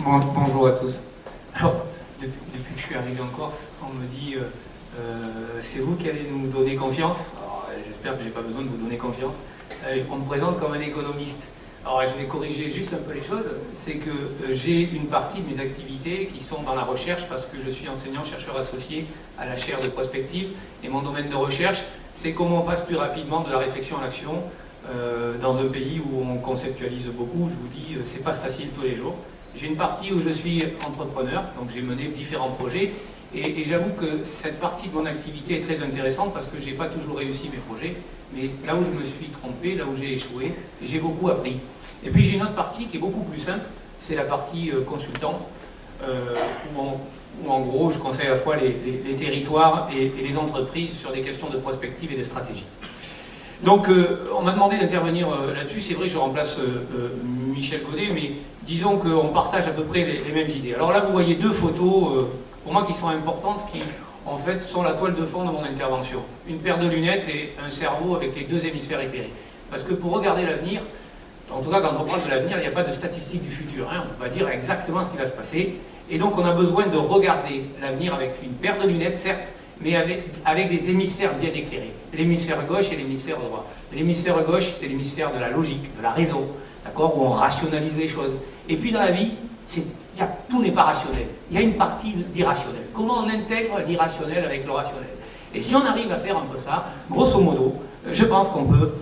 Bonjour à tous. Alors, depuis que je suis arrivé en Corse, on me dit c'est vous qui allez nous donner confiance. Alors, j'espère que je n'ai pas besoin de vous donner confiance. On me présente comme un économiste. Alors, je vais corriger juste un peu les choses. C'est que j'ai une partie de mes activités qui sont dans la recherche parce que je suis enseignant-chercheur associé à la chaire de prospective. Et mon domaine de recherche, c'est comment on passe plus rapidement de la réflexion à l'action dans un pays où on conceptualise beaucoup. Je vous dis, c'est pas facile tous les jours. J'ai une partie où je suis entrepreneur, donc j'ai mené différents projets, et j'avoue que cette partie de mon activité est très intéressante parce que je n'ai pas toujours réussi mes projets, mais là où je me suis trompé, là où j'ai échoué, j'ai beaucoup appris. Et puis j'ai une autre partie qui est beaucoup plus simple, c'est la partie consultant, où en gros je conseille à la fois les territoires et les entreprises sur des questions de prospective et de stratégie. Donc on m'a demandé d'intervenir là-dessus, c'est vrai je remplace Michel Godet, mais disons qu'on partage à peu près les mêmes idées. Alors là vous voyez deux photos, pour moi qui sont importantes, qui en fait sont la toile de fond de mon intervention. Une paire de lunettes et un cerveau avec les deux hémisphères éclairés. Parce que pour regarder l'avenir, en tout cas quand on parle de l'avenir, il n'y a pas de statistique du futur, hein. On va dire exactement ce qui va se passer, et donc on a besoin de regarder l'avenir avec une paire de lunettes certes, mais avec des hémisphères bien éclairés. L'hémisphère gauche et l'hémisphère droit. L'hémisphère gauche, c'est l'hémisphère de la logique, de la raison, d'accord, où on rationalise les choses. Et puis dans la vie, tout n'est pas rationnel. Il y a une partie d'irrationnel. Comment on intègre l'irrationnel avec le rationnel? Et si on arrive à faire un peu ça, grosso modo, je pense qu'on peut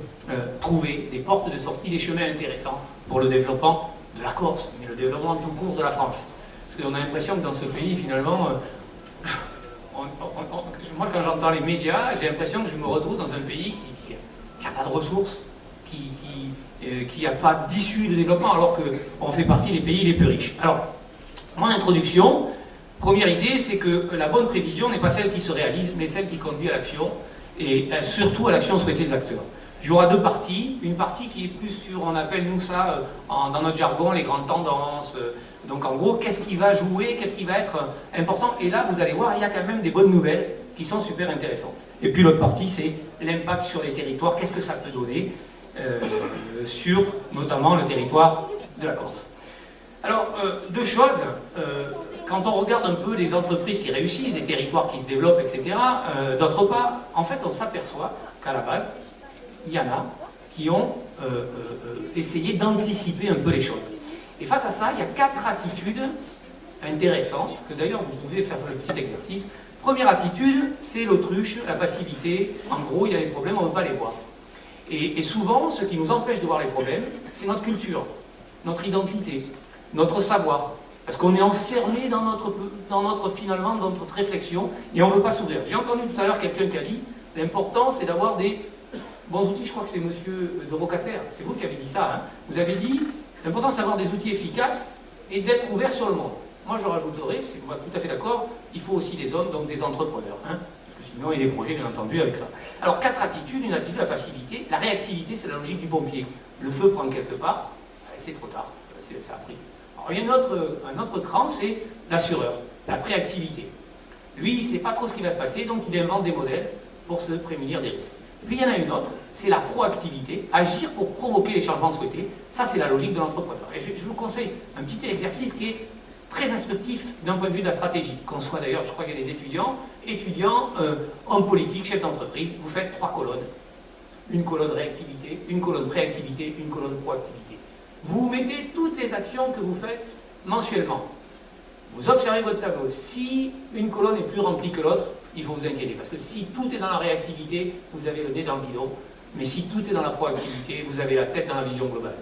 trouver des portes de sortie, des chemins intéressants pour le développement de la Corse, mais le développement tout court de la France. Parce qu'on a l'impression que dans ce pays, finalement, moi, quand j'entends les médias, j'ai l'impression que je me retrouve dans un pays qui n'a pas de ressources, qui n'a pas d'issue de développement, alors qu'on fait partie des pays les plus riches. Alors, mon introduction, première idée, c'est que la bonne prévision n'est pas celle qui se réalise, mais celle qui conduit à l'action, et surtout à l'action souhaitée des acteurs. Il y aura deux parties, une partie qui est plus sur, on appelle nous ça, dans notre jargon, les grandes tendances. Donc en gros, qu'est-ce qui va jouer, qu'est-ce qui va être important? Et là, vous allez voir, il y a quand même des bonnes nouvelles qui sont super intéressantes. Et puis l'autre partie, c'est l'impact sur les territoires, qu'est-ce que ça peut donner sur notamment le territoire de la Corse. Alors, deux choses, quand on regarde un peu les entreprises qui réussissent, les territoires qui se développent, etc., d'autre part, en fait, on s'aperçoit qu'à la base, il y en a qui ont essayé d'anticiper un peu les choses. Et face à ça, il y a 4 attitudes intéressantes, que d'ailleurs vous pouvez faire le petit exercice. Première attitude, c'est l'autruche, la passivité. En gros, il y a des problèmes, on ne veut pas les voir. Et souvent, ce qui nous empêche de voir les problèmes, c'est notre culture, notre identité, notre savoir. Parce qu'on est enfermé dans finalement, dans notre réflexion, et on ne veut pas s'ouvrir. J'ai entendu tout à l'heure quelqu'un qui a dit, l'important c'est d'avoir des bons outils, je crois que c'est monsieur de Rocasser, c'est vous qui avez dit ça, hein. Vous avez dit, l'important c'est d'avoir des outils efficaces et d'être ouvert sur le monde. Moi je rajouterais, si vous êtes tout à fait d'accord, il faut aussi des hommes, donc des entrepreneurs, hein, parce que sinon il y a des projets bien entendu avec ça. Alors 4 attitudes, une attitude, la passivité, la réactivité c'est la logique du pompier. Le feu prend quelque part, c'est trop tard, ça a pris. Alors il y a un autre cran, c'est l'assureur, la préactivité. Lui il ne sait pas trop ce qui va se passer, donc il invente des modèles pour se prémunir des risques. Puis il y en a une autre, c'est la proactivité, agir pour provoquer les changements souhaités. Ça, c'est la logique de l'entrepreneur. Et je vous conseille un petit exercice qui est très instructif d'un point de vue de la stratégie. Qu'on soit d'ailleurs, je crois qu'il y a des étudiants, hommes politiques, chefs d'entreprise, vous faites 3 colonnes. Une colonne réactivité, une colonne préactivité, une colonne proactivité. Vous mettez toutes les actions que vous faites mensuellement. Vous observez votre tableau. Si une colonne est plus remplie que l'autre, il faut vous inquiéter. Parce que si tout est dans la réactivité, vous avez le nez dans le guidon. Mais si tout est dans la proactivité, vous avez la tête dans la vision globale.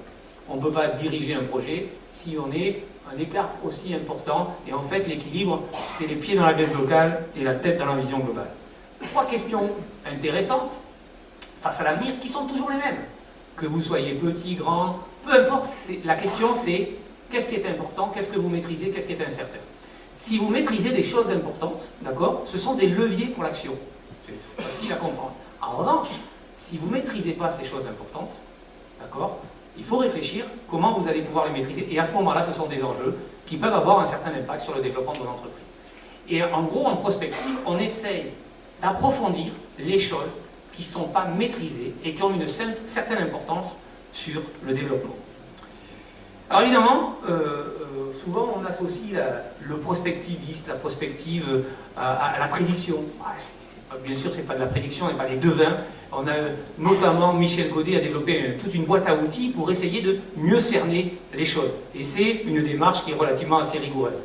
On ne peut pas diriger un projet si on est un écart aussi important. Et en fait, l'équilibre, c'est les pieds dans la baisse locale et la tête dans la vision globale. 3 questions intéressantes face à l'avenir qui sont toujours les mêmes. Que vous soyez petit, grand, peu importe. La question, c'est qu'est-ce qui est important, qu'est-ce que vous maîtrisez, qu'est-ce qui est incertain. Si vous maîtrisez des choses importantes, d'accord, ce sont des leviers pour l'action. C'est facile à comprendre. En revanche, si vous ne maîtrisez pas ces choses importantes, d'accord, il faut réfléchir comment vous allez pouvoir les maîtriser. Et à ce moment-là, ce sont des enjeux qui peuvent avoir un certain impact sur le développement de l'entreprise. Et en gros, en prospective, on essaye d'approfondir les choses qui ne sont pas maîtrisées et qui ont une certaine importance sur le développement. Alors évidemment, souvent on associe le prospectiviste, la prospective à la prédiction. Bien sûr, c'est pas de la prédiction, on n'est pas des devins. On a notamment, Michel Godet a développé toute une boîte à outils pour essayer de mieux cerner les choses. Et c'est une démarche qui est relativement assez rigoureuse.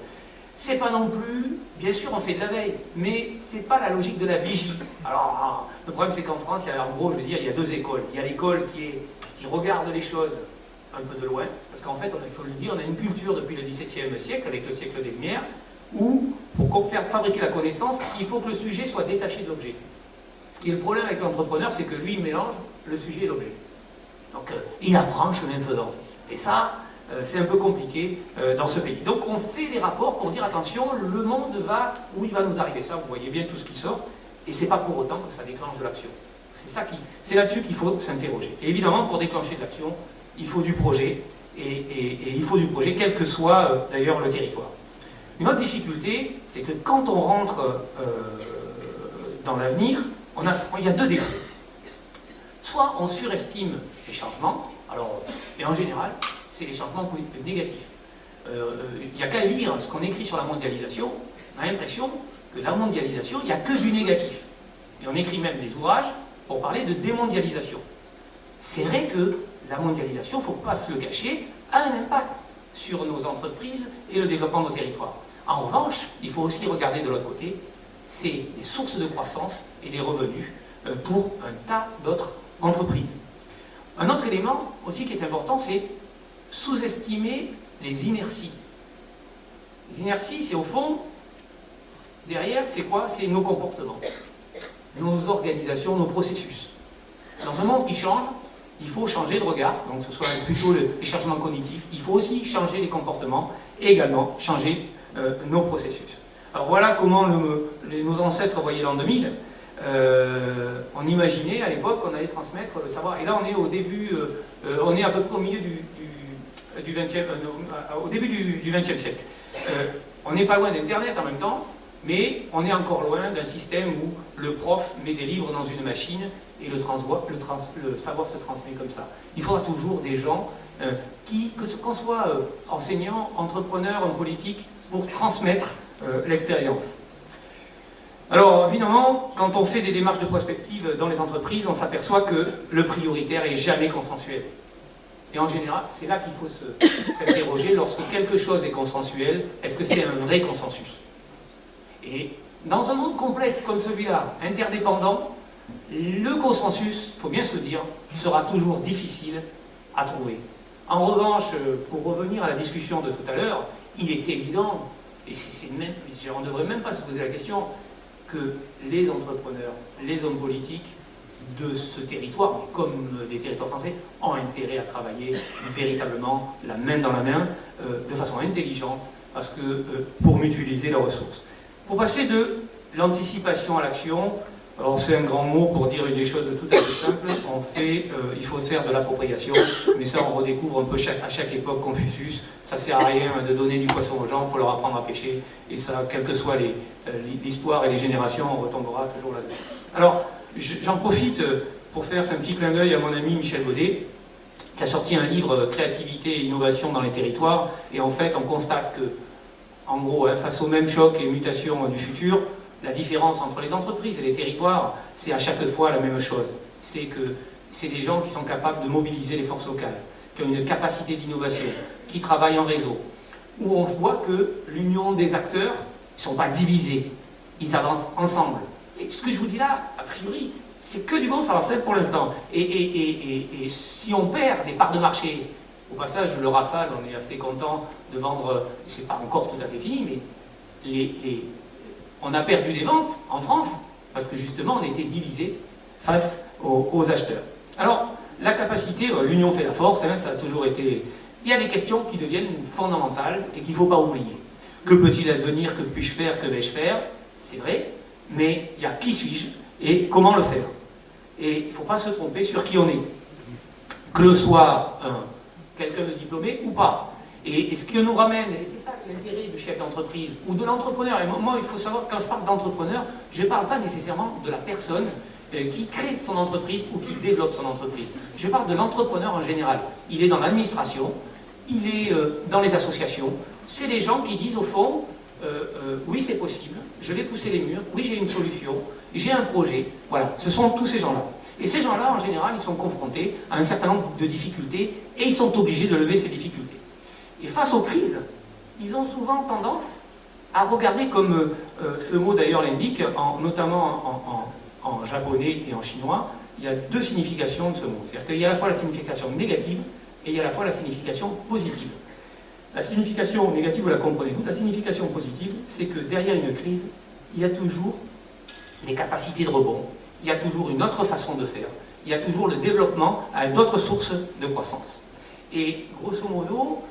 C'est pas non plus, bien sûr on fait de la veille, mais c'est pas la logique de la vigie. Alors, le problème c'est qu'en France, en gros, je veux dire, il y a deux écoles. Il y a l'école qui regarde les choses un peu de loin, parce qu'en fait, il faut le dire, on a une culture depuis le XVIIe siècle, avec le siècle des Lumières, où, pour faire fabriquer la connaissance, il faut que le sujet soit détaché de l'objet. Ce qui est le problème avec l'entrepreneur, c'est que lui, il mélange le sujet et l'objet. Donc, il apprend chemin faisant. Et ça, c'est un peu compliqué dans ce pays. Donc, on fait des rapports pour dire, attention, le monde va, où il va nous arriver ça, vous voyez bien tout ce qui sort, et c'est pas pour autant que ça déclenche de l'action. C'est là-dessus qu'il faut s'interroger. Et évidemment, pour déclencher de l'action, il faut du projet, et il faut du projet, quel que soit d'ailleurs le territoire. Une autre difficulté, c'est que quand on rentre dans l'avenir, il y a deux défauts. Soit on surestime les changements, et en général, c'est les changements négatifs. Il n'y a qu'à lire ce qu'on écrit sur la mondialisation, on a l'impression que la mondialisation, il n'y a que du négatif. Et on écrit même des ouvrages pour parler de démondialisation. C'est vrai que la mondialisation, il ne faut pas se le cacher, a un impact sur nos entreprises et le développement de nos territoires. En revanche, il faut aussi regarder de l'autre côté, c'est des sources de croissance et des revenus pour un tas d'autres entreprises. Un autre élément aussi qui est important, c'est sous-estimer les inerties. Les inerties, c'est au fond, derrière, c'est quoi? C'est nos comportements, nos organisations, nos processus. Dans un monde qui change, il faut changer de regard, donc ce soit plutôt les changements cognitifs, il faut aussi changer les comportements et également changer nos processus. Alors voilà comment nos ancêtres voyaient l'an 2000. On imaginait à l'époque qu'on allait transmettre le savoir. Et là on est au début, on est à peu près au milieu au début du XXe siècle. On n'est pas loin d'Internet en même temps, mais on est encore loin d'un système où le prof met des livres dans une machine et le savoir se transmet comme ça. Il faudra toujours des gens qu'on soit enseignant, entrepreneur, homme politique, pour transmettre l'expérience. Alors évidemment, quand on fait des démarches de prospective dans les entreprises, on s'aperçoit que le prioritaire est jamais consensuel. Et en général, c'est là qu'il faut s'interroger, lorsque quelque chose est consensuel, est-ce que c'est un vrai consensus? Et dans un monde complexe comme celui-là, interdépendant, le consensus, il faut bien se le dire, sera toujours difficile à trouver. En revanche, pour revenir à la discussion de tout à l'heure, il est évident, et on ne devrait même pas se poser la question, que les entrepreneurs, les hommes politiques de ce territoire, comme des territoires français, ont intérêt à travailler véritablement la main dans la main, de façon intelligente, parce que pour mutualiser leurs ressources. Pour passer de l'anticipation à l'action, alors c'est un grand mot pour dire des choses tout à fait simples, il faut faire de l'appropriation, mais ça on redécouvre un peu à chaque époque Confucius, ça sert à rien de donner du poisson aux gens, il faut leur apprendre à pêcher, et ça, quelle que soit l'histoire et les générations, on retombera toujours là-dedans. Alors, j'en profite pour faire un petit clin d'œil à mon ami Michel Godet, qui a sorti un livre Créativité et innovation dans les territoires, et en fait on constate que, en gros, face aux mêmes chocs et mutations du futur, la différence entre les entreprises et les territoires, c'est à chaque fois la même chose. C'est que c'est des gens qui sont capables de mobiliser les forces locales, qui ont une capacité d'innovation, qui travaillent en réseau, où on voit que l'union des acteurs, ils ne sont pas divisés, ils avancent ensemble. Et ce que je vous dis là, a priori, c'est que du bon sens pour l'instant. Et si on perd des parts de marché, au passage, le Rafale, on est assez content de vendre, c'est pas encore tout à fait fini, mais on a perdu des ventes en France, parce que justement, on était divisés face aux acheteurs. Alors, la capacité, l'union fait la force, hein, ça a toujours été... Il y a des questions qui deviennent fondamentales et qu'il ne faut pas oublier. Que peut-il advenir? Que puis-je faire? Que vais-je faire? C'est vrai, mais il y a qui suis-je et comment le faire. Et il ne faut pas se tromper sur qui on est. Que le soit quelqu'un de diplômé ou pas. Et ce qui nous ramène, et c'est ça l'intérêt du chef d'entreprise ou de l'entrepreneur, et moi il faut savoir, quand je parle d'entrepreneur, je ne parle pas nécessairement de la personne qui crée son entreprise ou qui développe son entreprise. Je parle de l'entrepreneur en général. Il est dans l'administration, il est dans les associations. C'est les gens qui disent au fond, oui c'est possible, je vais pousser les murs, oui j'ai une solution, j'ai un projet. Voilà, ce sont tous ces gens-là. Et ces gens-là, en général, ils sont confrontés à un certain nombre de difficultés et ils sont obligés de lever ces difficultés. Et face aux crises, ils ont souvent tendance à regarder, comme ce mot d'ailleurs l'indique, notamment en japonais et en chinois, il y a deux significations de ce mot. C'est-à-dire qu'il y a à la fois la signification négative et il y a à la fois la signification positive. La signification négative, vous la comprenez vous. La signification positive, c'est que derrière une crise, il y a toujours des capacités de rebond, il y a toujours une autre façon de faire, il y a toujours le développement à d'autres sources de croissance. Et grosso modo,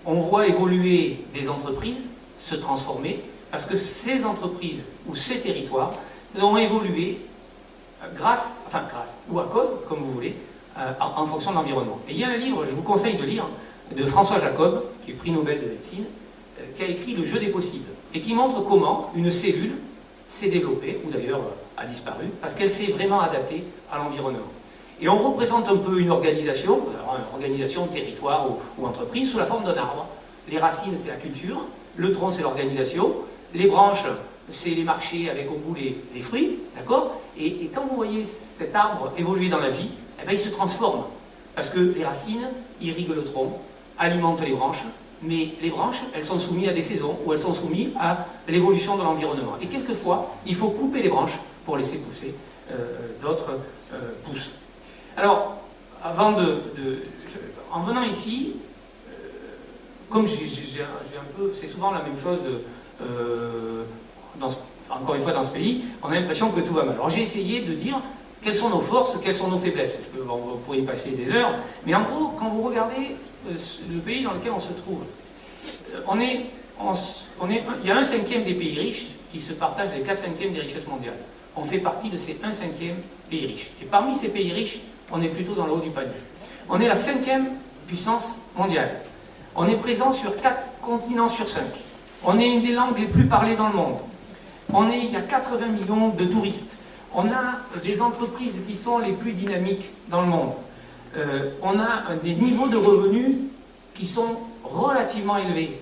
on voit évoluer des entreprises, se transformer, parce que ces entreprises ou ces territoires ont évolué grâce ou à cause, comme vous voulez, en fonction de l'environnement. Et il y a un livre, je vous conseille de lire, de François Jacob, qui est prix Nobel de médecine, qui a écrit Le jeu des possibles, et qui montre comment une cellule s'est développée, ou d'ailleurs a disparu, parce qu'elle s'est vraiment adaptée à l'environnement. Et on représente un peu une organisation, territoire ou entreprise, sous la forme d'un arbre. Les racines, c'est la culture, le tronc, c'est l'organisation, les branches, c'est les marchés avec au bout les fruits, d'accord ? Et quand vous voyez cet arbre évoluer dans la vie, eh bien, il se transforme. Parce que les racines irriguent le tronc, alimentent les branches, mais les branches, elles sont soumises à des saisons, ou elles sont soumises à l'évolution de l'environnement. Et quelquefois, il faut couper les branches pour laisser pousser d'autres pousses. Alors, en venant ici, comme j'ai un peu, c'est souvent la même chose, encore une fois dans ce pays, on a l'impression que tout va mal. Alors j'ai essayé de dire quelles sont nos forces, quelles sont nos faiblesses. On pourrait y passer des heures, mais en gros, quand vous regardez le pays dans lequel on se trouve, il y a 1/5 des pays riches qui se partagent les 4/5 des richesses mondiales. On fait partie de ces 1/5 pays riches. Et parmi ces pays riches, on est plutôt dans le haut du panier. On est la 5e puissance mondiale. On est présent sur 4 continents sur 5. On est une des langues les plus parlées dans le monde. Il y a 80 millions de touristes. On a des entreprises qui sont les plus dynamiques dans le monde. On a des niveaux de revenus qui sont relativement élevés.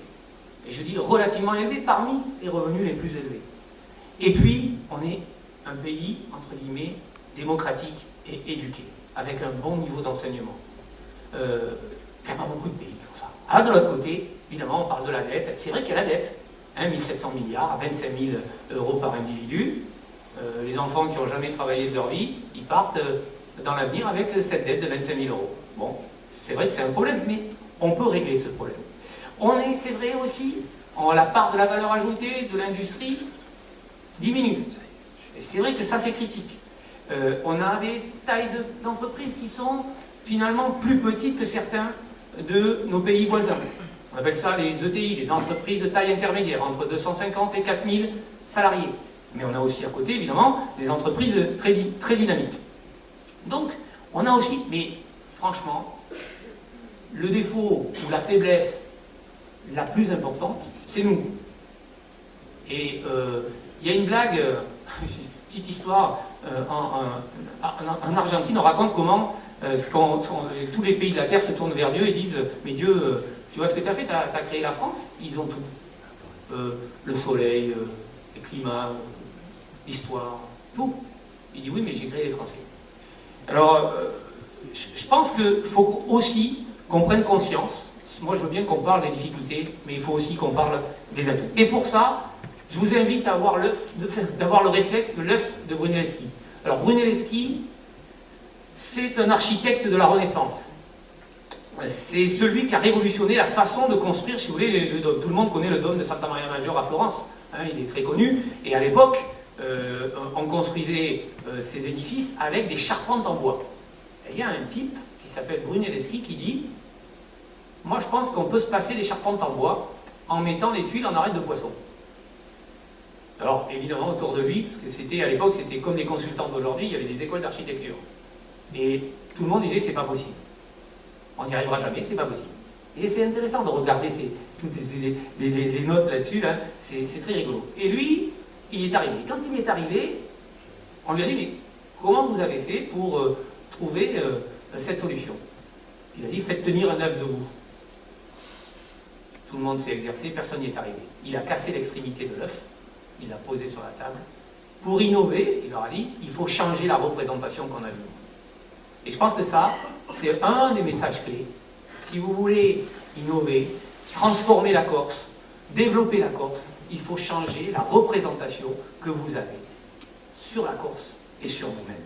Et je dis relativement élevés parmi les revenus les plus élevés. Et puis, on est un pays, entre guillemets, démocratique et éduqué, avec un bon niveau d'enseignement. Il n'y a pas beaucoup de pays comme ça. Alors, de l'autre côté, évidemment, on parle de la dette. C'est vrai qu'il y a la dette. 1700 milliards, 25 000 euros par individu. Les enfants qui n'ont jamais travaillé de leur vie, ils partent dans l'avenir avec cette dette de 25 000 euros. Bon, c'est vrai que c'est un problème, mais on peut régler ce problème. C'est vrai aussi, la part de la valeur ajoutée de l'industrie diminue. Et c'est vrai que ça, c'est critique. On a des tailles d'entreprises qui sont finalement plus petites que certains de nos pays voisins. On appelle ça les ETI, les entreprises de taille intermédiaire, entre 250 et 4000 salariés. Mais on a aussi à côté, évidemment, des entreprises très dynamiques. Donc, on a aussi, mais franchement, le défaut ou la faiblesse la plus importante, c'est nous. Et il y a une blague, une petite histoire, en Argentine, on raconte comment tous les pays de la Terre se tournent vers Dieu et disent « Mais Dieu, tu vois ce que tu as fait, tu as créé la France, ils ont tout. Le soleil, le climat, l'histoire, tout. » Il dit « Oui, mais j'ai créé les Français. » Alors, je pense qu'il faut aussi qu'on prenne conscience. Moi, je veux bien qu'on parle des difficultés, mais il faut aussi qu'on parle des atouts. Et pour ça, je vous invite à avoir d'avoir le réflexe de l'œuf de Brunelleschi. Alors, Brunelleschi, c'est un architecte de la Renaissance. C'est celui qui a révolutionné la façon de construire, si vous voulez, le dôme. Tout le monde connaît le dôme de Santa Maria Maggiore à Florence. Hein, il est très connu. Et à l'époque, on construisait ces édifices avec des charpentes en bois. Et il y a un type qui s'appelle Brunelleschi qui dit « Moi, je pense qu'on peut se passer des charpentes en bois en mettant les tuiles en arête de poisson. » Alors, évidemment, autour de lui, parce que à l'époque, c'était comme les consultants d'aujourd'hui, il y avait des écoles d'architecture. Et tout le monde disait « C'est pas possible. On n'y arrivera jamais, c'est pas possible. » Et c'est intéressant de regarder toutes les notes là-dessus, là, c'est très rigolo. Et lui, il est arrivé. Quand il est arrivé, on lui a dit « Mais comment vous avez fait pour trouver cette solution ?» Il a dit « Faites tenir un œuf debout. » tout le monde s'est exercé, personne n'y est arrivé. Il a cassé l'extrémité de l'œuf, il l'a posé sur la table. Pour innover, il leur a dit, il faut changer la représentation qu'on a vue. Et je pense que ça, c'est un des messages clés. Si vous voulez innover, transformer la Corse, développer la Corse, il faut changer la représentation que vous avez sur la Corse et sur vous-même.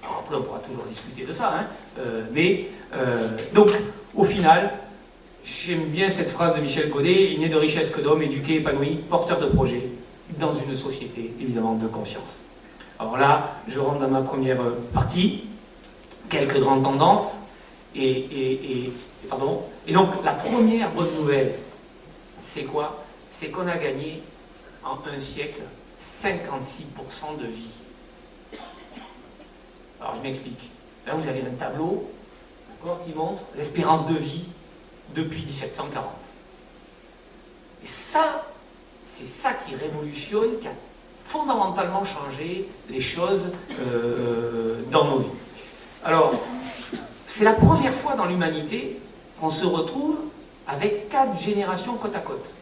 Alors après, on pourra toujours discuter de ça, hein, donc, au final, j'aime bien cette phrase de Michel Godet, il n'est de richesse que d'hommes éduqués, épanouis, porteurs de projets, dans une société, évidemment, de conscience. Alors là, je rentre dans ma première partie, quelques grandes tendances, et donc, la première bonne nouvelle, c'est quoi? C'est qu'on a gagné, en un siècle, 56% de vie. Alors, je m'explique. Là, vous avez un tableau, qui montre l'espérance de vie depuis 1740. Et ça, c'est ça qui révolutionne, qui a fondamentalement changé les choses dans nos vies. Alors, c'est la première fois dans l'humanité qu'on se retrouve avec 4 générations côte à côte.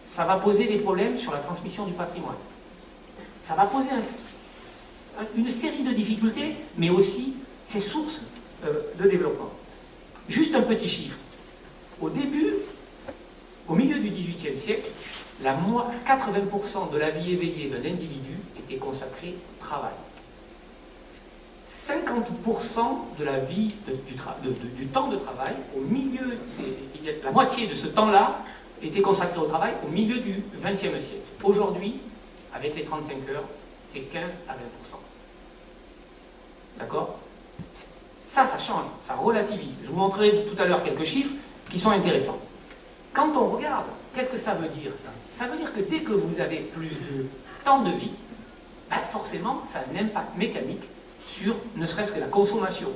Ça va poser des problèmes sur la transmission du patrimoine. Ça va poser une série de difficultés, mais aussi ses sources de développement. Juste un petit chiffre. Au milieu du XVIIIe siècle, 80% de la vie éveillée d'un individu était consacrée au travail. 50% de la vie du temps de travail, la moitié de ce temps-là était consacré au travail au milieu du XXe siècle. Aujourd'hui, avec les 35 heures, c'est 15 à 20%. D'accord? Ça change, ça relativise. Je vous montrerai tout à l'heure quelques chiffres qui sont intéressants. Quand on regarde, qu'est-ce que ça veut dire, ça? Ça veut dire que dès que vous avez plus de temps de vie, forcément, ça a un impact mécanique sur, ne serait-ce que la consommation,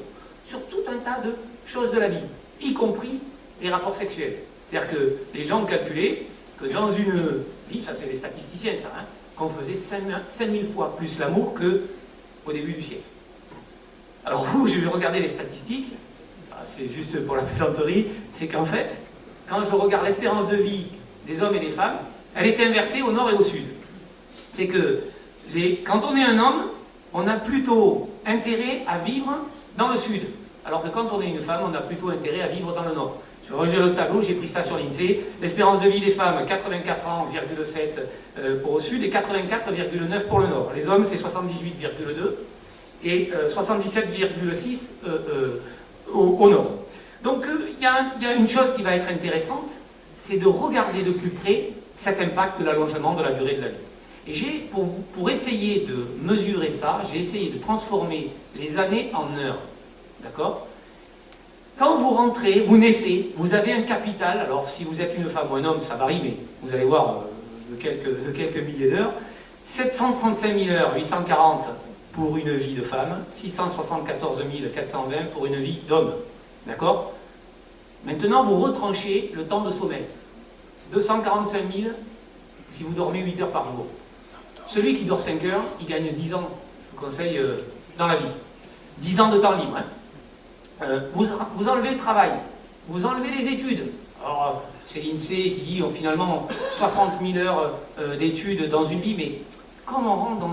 sur tout un tas de choses de la vie, y compris les rapports sexuels. C'est-à-dire que les gens ont calculé que dans une vie, ça c'est les statisticiens, ça, hein, qu'on faisait 5000 fois plus l'amour qu'au début du siècle. Alors vous, je vais regarder les statistiques, c'est juste pour la plaisanterie, c'est qu'en fait, quand je regarde l'espérance de vie des hommes et des femmes, elle est inversée au nord et au sud. C'est que quand on est un homme, on a plutôt intérêt à vivre dans le sud, alors que quand on est une femme, on a plutôt intérêt à vivre dans le nord. Je regarde le tableau, j'ai pris ça sur l'INSEE, l'espérance de vie des femmes, 84 ans,7 pour au sud et 84,9 pour le nord. Les hommes, c'est 78,2 et 77,6 au nord. Donc il y a une chose qui va être intéressante, c'est de regarder de plus près cet impact de l'allongement de la durée de la vie. Et pour essayer de mesurer ça, j'ai essayé de transformer les années en heures. D'accord? Quand vous rentrez, vous naissez, vous avez un capital, alors si vous êtes une femme ou un homme, ça varie, mais vous allez voir de quelques milliers d'heures, 735 000 heures, 840 pour une vie de femme, 674 420 pour une vie d'homme. D'accord? Maintenant, vous retranchez le temps de sommeil. 245 000 si vous dormez 8 heures par jour. Celui qui dort 5 heures, il gagne 10 ans, je vous conseille, dans la vie. 10 ans de temps libre. Hein. Vous enlevez le travail, vous enlevez les études. Alors, c'est l'INSEE qui dit finalement 60 000 heures d'études dans une vie, mais comme on rentre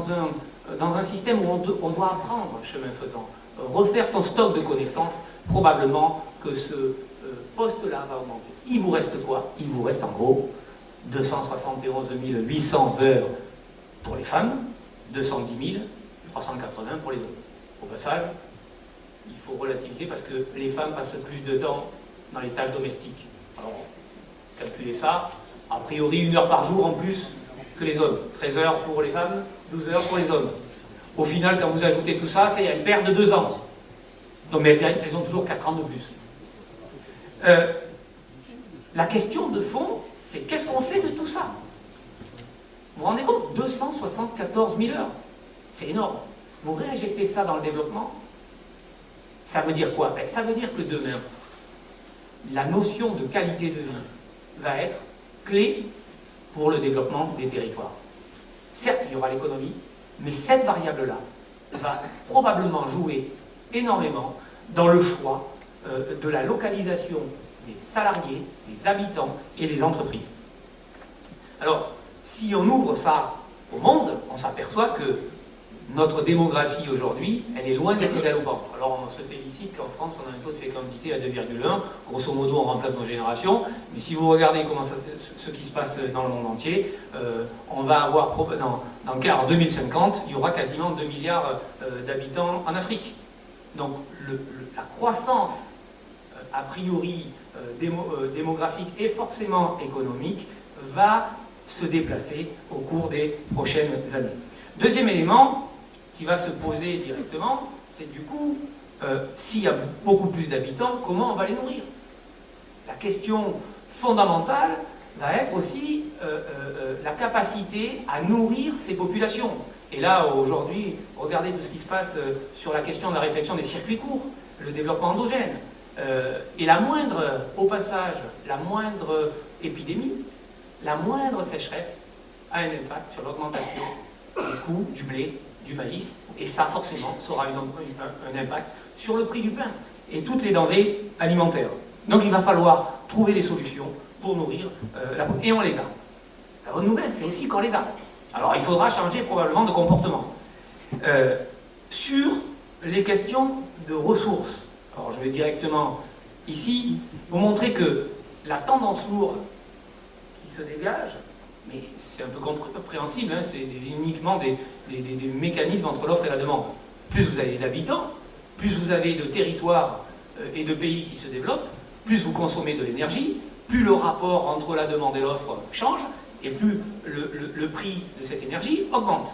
dans un système où on doit apprendre, chemin faisant, refaire son stock de connaissances, probablement que ce poste-là va augmenter. Il vous reste quoi? Il vous reste en gros 271 800 heures pour les femmes, 210 380 pour les hommes. Au passage, il faut relativiser parce que les femmes passent plus de temps dans les tâches domestiques. Alors, calculez ça, a priori 1 heure par jour en plus que les hommes. 13 heures pour les femmes, 12 heures pour les hommes. Au final, quand vous ajoutez tout ça, c'est une perte de 2 ans. Donc, mais elles ont toujours 4 ans de plus. La question de fond, c'est qu'est-ce qu'on fait de tout ça? Vous vous rendez compte? 274 000 heures. C'est énorme. Vous réinjectez ça dans le développement, ça veut dire quoi? Ça veut dire que demain, la notion de qualité de vie va être clé pour le développement des territoires. Certes, il y aura l'économie, mais cette variable-là va probablement jouer énormément dans le choix de la localisation les salariés, les habitants et les entreprises. Alors, si on ouvre ça au monde, on s'aperçoit que notre démographie aujourd'hui, elle est loin d'être galopante. Alors on se félicite qu'en France, on a un taux de fécondité à 2,1. Grosso modo, on remplace nos générations. Mais si vous regardez ce qui se passe dans le monde entier, on va avoir, en 2050, il y aura quasiment 2 milliards d'habitants en Afrique. Donc la croissance, a priori démographique et forcément économique, va se déplacer au cours des prochaines années. Deuxième élément qui va se poser directement, c'est du coup, s'il y a beaucoup plus d'habitants, comment on va les nourrir? La question fondamentale va être aussi la capacité à nourrir ces populations. Et là, aujourd'hui, regardez tout ce qui se passe sur la question de la réflexion des circuits courts, le développement endogène. Et au passage, la moindre épidémie, la moindre sécheresse a un impact sur l'augmentation du coût du blé, du maïs, et ça forcément ça aura un impact sur le prix du pain et toutes les denrées alimentaires. Donc il va falloir trouver des solutions pour nourrir la population, et on les a. La bonne nouvelle, c'est aussi qu'on les a. Alors il faudra changer probablement de comportement. Sur les questions de ressources, alors je vais directement ici vous montrer que la tendance lourde qui se dégage, mais c'est un peu compréhensible, hein, c'est uniquement des mécanismes entre l'offre et la demande. Plus vous avez d'habitants, plus vous avez de territoires et de pays qui se développent, plus vous consommez de l'énergie, plus le rapport entre la demande et l'offre change, et plus le prix de cette énergie augmente.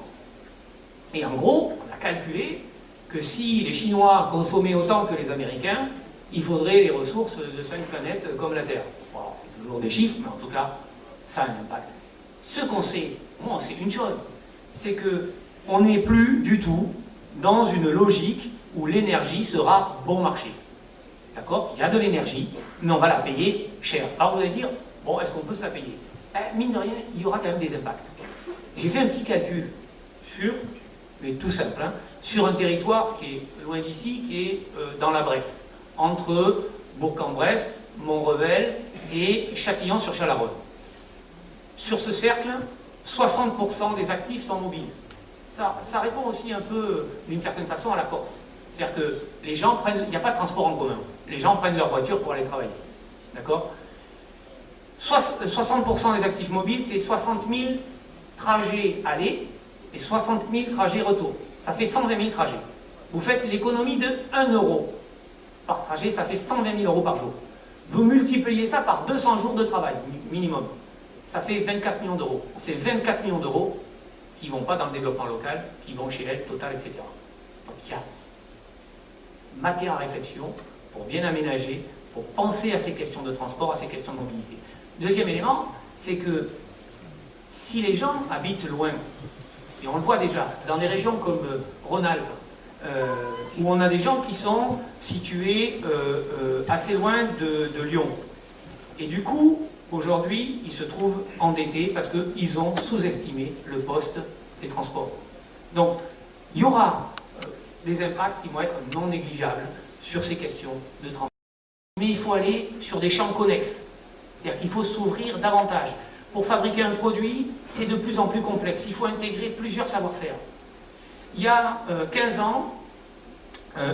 Et en gros, on a calculé que si les Chinois consommaient autant que les Américains, il faudrait les ressources de 5 planètes comme la Terre. Bon, c'est toujours des chiffres, mais en tout cas, ça a un impact. Ce qu'on sait, moi, on sait une chose, c'est qu'on n'est plus du tout dans une logique où l'énergie sera bon marché. D'accord? Il y a de l'énergie, mais on va la payer cher. Alors vous allez dire, bon, est-ce qu'on peut se la payer? Mine de rien, il y aura quand même des impacts. J'ai fait un petit calcul mais tout simple, hein, sur un territoire qui est loin d'ici, qui est dans la Bresse, entre Bourg-en-Bresse, Mont-Revel et Châtillon-sur-Chalaronne. Sur ce cercle, 60% des actifs sont mobiles. Ça répond aussi un peu, d'une certaine façon, à la Corse. C'est-à-dire que les gens prennent... Il n'y a pas de transport en commun. Les gens prennent leur voiture pour aller travailler. D'accord? 60% des actifs mobiles, c'est 60 000 trajets aller et 60 000 trajets retour. Ça fait 120 000 trajets. Vous faites l'économie de 1 euro par trajet, ça fait 120 000 euros par jour. Vous multipliez ça par 200 jours de travail, minimum. Ça fait 24 millions d'euros. C'est 24 millions d'euros qui ne vont pas dans le développement local, qui vont chez Elf, Total, etc. Donc il y a matière à réflexion pour bien aménager, pour penser à ces questions de transport, à ces questions de mobilité. Deuxième élément, c'est que si les gens habitent loin, et on le voit déjà, dans des régions comme Rhône-Alpes, où on a des gens qui sont situés assez loin de Lyon. Et du coup, aujourd'hui, ils se trouvent endettés parce qu'ils ont sous-estimé le poste des transports. Donc, il y aura des impacts qui vont être non négligeables sur ces questions de transport. Mais il faut aller sur des champs connexes. C'est-à-dire qu'il faut s'ouvrir davantage. Pour fabriquer un produit, c'est de plus en plus complexe. Il faut intégrer plusieurs savoir-faire. Il y a 15 ans,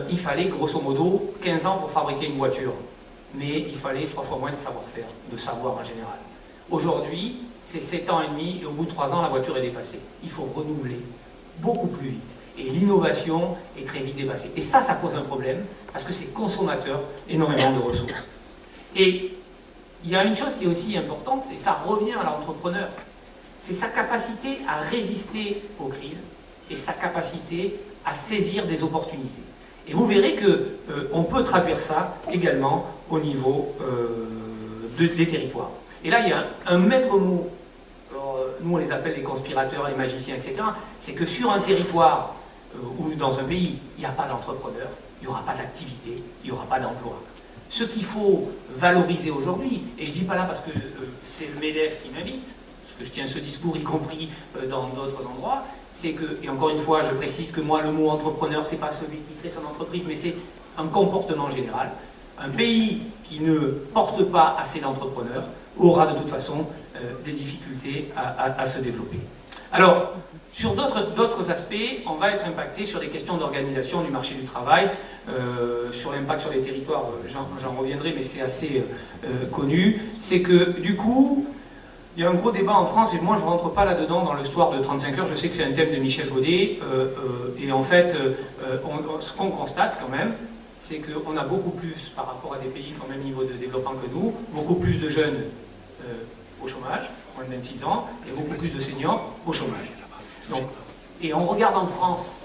il fallait grosso modo 15 ans pour fabriquer une voiture. Mais il fallait 3 fois moins de savoir-faire, de savoir en général. Aujourd'hui, c'est 7 ans et demi, et au bout de 3 ans, la voiture est dépassée. Il faut renouveler beaucoup plus vite. Et l'innovation est très vite dépassée. Et ça pose un problème, parce que c'est consommateur énormément de ressources. Et il y a une chose qui est aussi importante, et ça revient à l'entrepreneur, c'est sa capacité à résister aux crises et sa capacité à saisir des opportunités. Et vous verrez qu'on peut traduire ça également au niveau des territoires. Et là, il y a un maître mot, nous on les appelle les conspirateurs, les magiciens, etc. C'est que sur un territoire ou dans un pays, il n'y a pas d'entrepreneur, il n'y aura pas d'activité, il n'y aura pas d'emploi. Ce qu'il faut valoriser aujourd'hui, et je ne dis pas là parce que c'est le MEDEF qui m'invite, parce que je tiens ce discours y compris dans d'autres endroits, c'est que, et encore une fois je précise que moi le mot entrepreneur c'est pas celui qui crée son entreprise, mais c'est un comportement général. Un pays qui ne porte pas assez d'entrepreneurs aura de toute façon des difficultés à se développer. Alors, sur d'autres aspects, on va être impacté sur des questions d'organisation du marché du travail, sur l'impact sur les territoires, j'en reviendrai, mais c'est assez connu. C'est que, du coup, il y a un gros débat en France, et moi je ne rentre pas là-dedans dans l'histoire de 35 heures, je sais que c'est un thème de Michel Baudet, et en fait, ce qu'on constate quand même, c'est qu'on a beaucoup plus, par rapport à des pays qui ont le même niveau de développement que nous, beaucoup plus de jeunes au chômage, moins de 26 ans, et beaucoup plus de seniors au chômage. Donc, et on regarde en France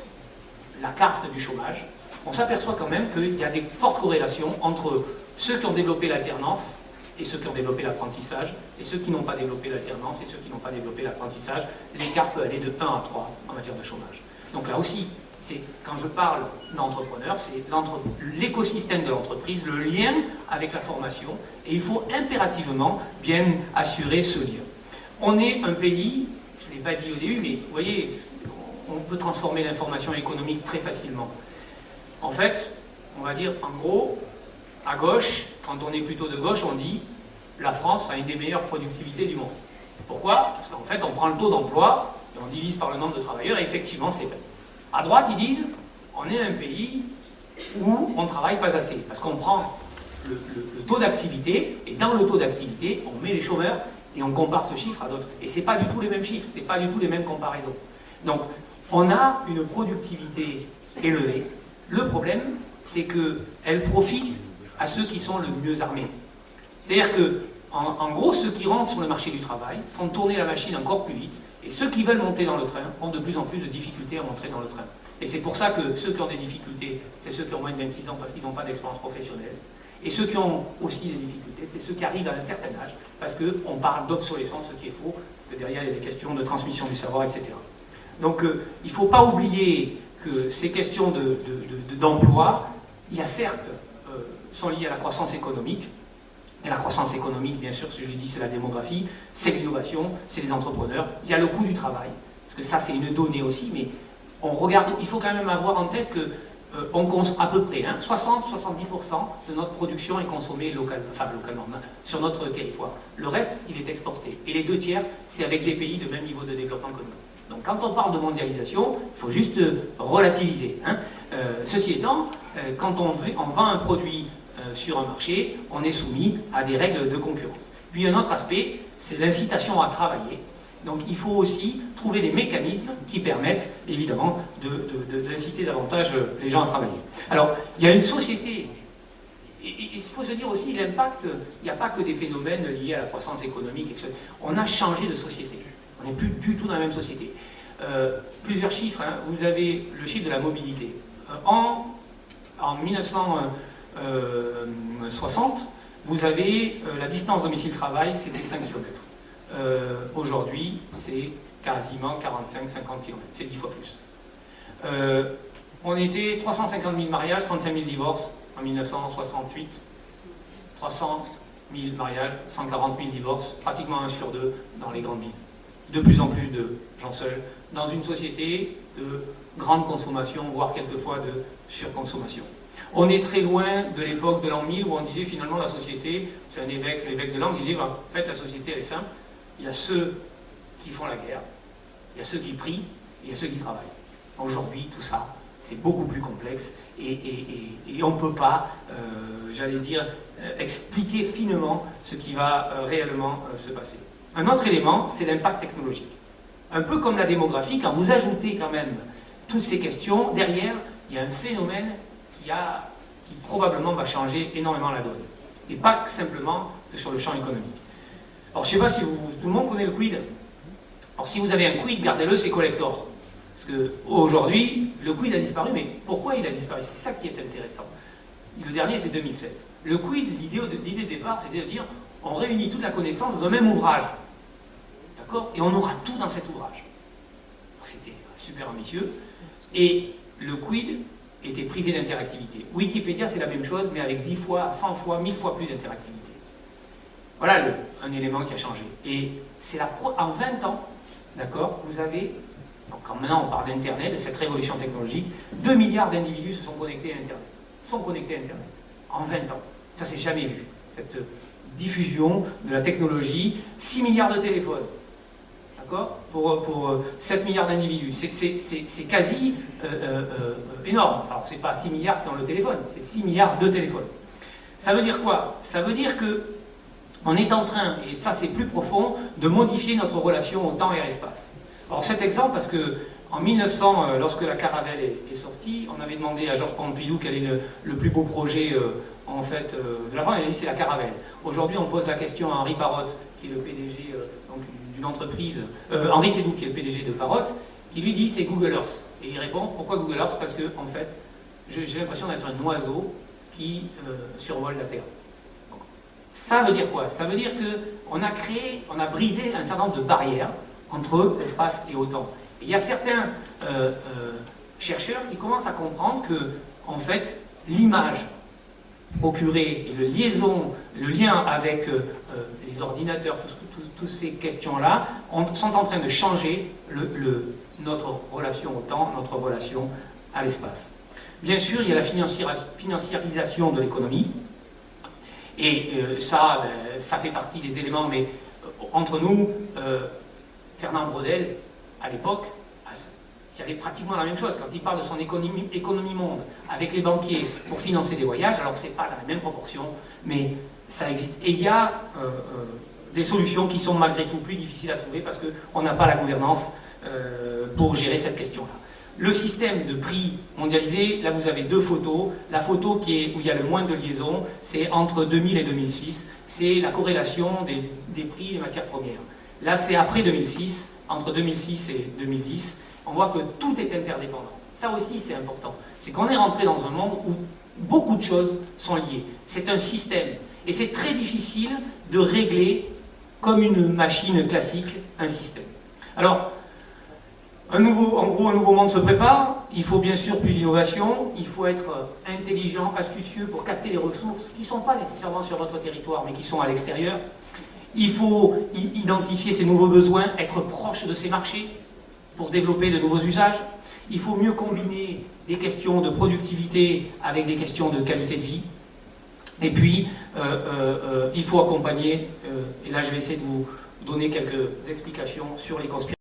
la carte du chômage, on s'aperçoit quand même qu'il y a des fortes corrélations entre ceux qui ont développé l'alternance et ceux qui ont développé l'apprentissage, et ceux qui n'ont pas développé l'alternance et ceux qui n'ont pas développé l'apprentissage. L'écart peut aller de 1 à 3 en matière de chômage. Donc là aussi, quand je parle d'entrepreneur, c'est l'écosystème de l'entreprise, le lien avec la formation, et il faut impérativement bien assurer ce lien. On est un pays, je ne l'ai pas dit au début, mais vous voyez, on peut transformer l'information économique très facilement. En fait, on va dire, en gros, à gauche, quand on est plutôt de gauche, on dit la France a une des meilleures productivités du monde. Pourquoi? Parce qu'en fait, on prend le taux d'emploi et on divise par le nombre de travailleurs, et effectivement, c'est vrai. À droite, ils disent on est un pays où on ne travaille pas assez. Parce qu'on prend le taux d'activité, et dans le taux d'activité, on met les chômeurs et on compare ce chiffre à d'autres. Et ce n'est pas du tout les mêmes chiffres, ce n'est pas du tout les mêmes comparaisons. Donc, on a une productivité élevée. Le problème, c'est qu'elle profite à ceux qui sont le mieux armés. C'est-à-dire que, en gros, ceux qui rentrent sur le marché du travail font tourner la machine encore plus vite, et ceux qui veulent monter dans le train ont de plus en plus de difficultés à monter dans le train. Et c'est pour ça que ceux qui ont des difficultés, c'est ceux qui ont moins de 26 ans parce qu'ils n'ont pas d'expérience professionnelle. Et ceux qui ont aussi des difficultés, c'est ceux qui arrivent à un certain âge, parce qu'on parle d'obsolescence, ce qui est faux, parce que derrière il y a des questions de transmission du savoir, etc. Donc il ne faut pas oublier que ces questions d'emploi, il y a certes, sont liées à la croissance économique. Et la croissance économique, bien sûr, je l'ai dit, c'est la démographie, c'est l'innovation, c'est les entrepreneurs. Il y a le coût du travail, parce que ça, c'est une donnée aussi, mais on regarde, il faut quand même avoir en tête que on consomme à peu près 60-70% de notre production est consommée localement, sur notre territoire. Le reste, il est exporté. Et les 2/3, c'est avec des pays de même niveau de développement que nous. Donc quand on parle de mondialisation, il faut juste relativiser. Ceci étant, quand on vend un produit sur un marché, on est soumis à des règles de concurrence. Puis un autre aspect, c'est l'incitation à travailler. Donc il faut aussi trouver des mécanismes qui permettent, évidemment, d'inciter davantage les gens à travailler. Alors, il y a une société, et il faut se dire aussi l'impact, il n'y a pas que des phénomènes liés à la croissance économique, etc. On a changé de société. On n'est plus du tout dans la même société. Plusieurs chiffres, vous avez le chiffre de la mobilité. En 1960, vous avez la distance domicile-travail, c'était 5 km. Aujourd'hui, c'est quasiment 45-50 km, c'est 10 fois plus. On était 350 000 mariages, 35 000 divorces en 1968, 300 000 mariages, 140 000 divorces, pratiquement 1 sur 2 dans les grandes villes. De plus en plus de gens seuls, dans une société de grande consommation, voire quelquefois de surconsommation. On est très loin de l'époque de l'an 1000 où on disait finalement la société, c'est un évêque, l'évêque de Langres, il dit en fait la société elle est simple, il y a ceux qui font la guerre, il y a ceux qui prient, et il y a ceux qui travaillent. Aujourd'hui tout ça, c'est beaucoup plus complexe et on ne peut pas, j'allais dire, expliquer finement ce qui va réellement se passer. Un autre élément, c'est l'impact technologique. Un peu comme la démographie, quand vous ajoutez quand même toutes ces questions, derrière, il y a un phénomène qui probablement va changer énormément la donne. Et pas simplement que sur le champ économique. Alors je ne sais pas si tout le monde connaît le quid. Alors si vous avez un quid, gardez-le, c'est collector. Parce qu'aujourd'hui, le quid a disparu, mais pourquoi il a disparu? C'est ça qui est intéressant. Le dernier, c'est 2007. Le quid, l'idée de départ, c'était de dire, on réunit toute la connaissance dans un même ouvrage. D'accord? Et on aura tout dans cet ouvrage. C'était super ambitieux. Et le quid était privé d'interactivité. Wikipédia, c'est la même chose, mais avec 10 fois, 100 fois, 1000 fois plus d'interactivité. Voilà un élément qui a changé. Et c'est en 20 ans, d'accord, vous avez, donc quand maintenant on parle d'Internet, de cette révolution technologique, 2 milliards d'individus se sont connectés à Internet. En 20 ans. Ça s'est jamais vu, cette diffusion de la technologie. 6 milliards de téléphones, d'accord, pour 7 milliards d'individus. C'est quasi énorme. Alors, c'est pas 6 milliards dans le téléphone, c'est 6 milliards de téléphones. Ça veut dire quoi? Ça veut dire que on est en train, et ça c'est plus profond, de modifier notre relation au temps et à l'espace. Alors cet exemple, parce que en 1900, lorsque la Caravelle est sortie, on avait demandé à Georges Pompidou quel est le plus beau projet en fait, de la France, il a dit c'est la Caravelle. Aujourd'hui on pose la question à Henri Parrott, qui est le PDG d'une entreprise, Henri Sédou, qui est le PDG de Parrott, qui lui dit c'est Google Earth. Et il répond, pourquoi Google Earth? Parce que en fait, j'ai l'impression d'être un oiseau qui survole la Terre. Donc, ça veut dire quoi? Ça veut dire qu'on a créé, on a brisé un certain nombre de barrières entre l'espace et au temps. Et il y a certains chercheurs qui commencent à comprendre que, en fait, l'image procurée et le lien avec les ordinateurs, toutes ces questions-là, sont en train de changer notre relation au temps, notre relation à l'espace. Bien sûr, il y a la financiarisation de l'économie, et ça fait partie des éléments, mais entre nous, Fernand Braudel, à l'époque, il y avait pratiquement la même chose. Quand il parle de son économie monde, avec les banquiers pour financer des voyages, alors c'est pas dans la même proportion, mais ça existe. Et il y a des solutions qui sont malgré tout plus difficiles à trouver parce qu'on n'a pas la gouvernance pour gérer cette question-là. Le système de prix mondialisé, là vous avez deux photos. La photo où il y a le moins de liaisons, c'est entre 2000 et 2006. C'est la corrélation des prix des matières premières. Là c'est après 2006, entre 2006 et 2010. On voit que tout est interdépendant. Ça aussi c'est important. C'est qu'on est rentré dans un monde où beaucoup de choses sont liées. C'est un système. Et c'est très difficile de régler, comme une machine classique, un système. Alors, en gros, un nouveau monde se prépare. Il faut bien sûr plus d'innovation. Il faut être intelligent, astucieux pour capter les ressources qui ne sont pas nécessairement sur votre territoire, mais qui sont à l'extérieur. Il faut identifier ces nouveaux besoins, être proche de ces marchés pour développer de nouveaux usages. Il faut mieux combiner des questions de productivité avec des questions de qualité de vie. Et puis, il faut accompagner, et là je vais essayer de vous donner quelques explications sur les conspirations.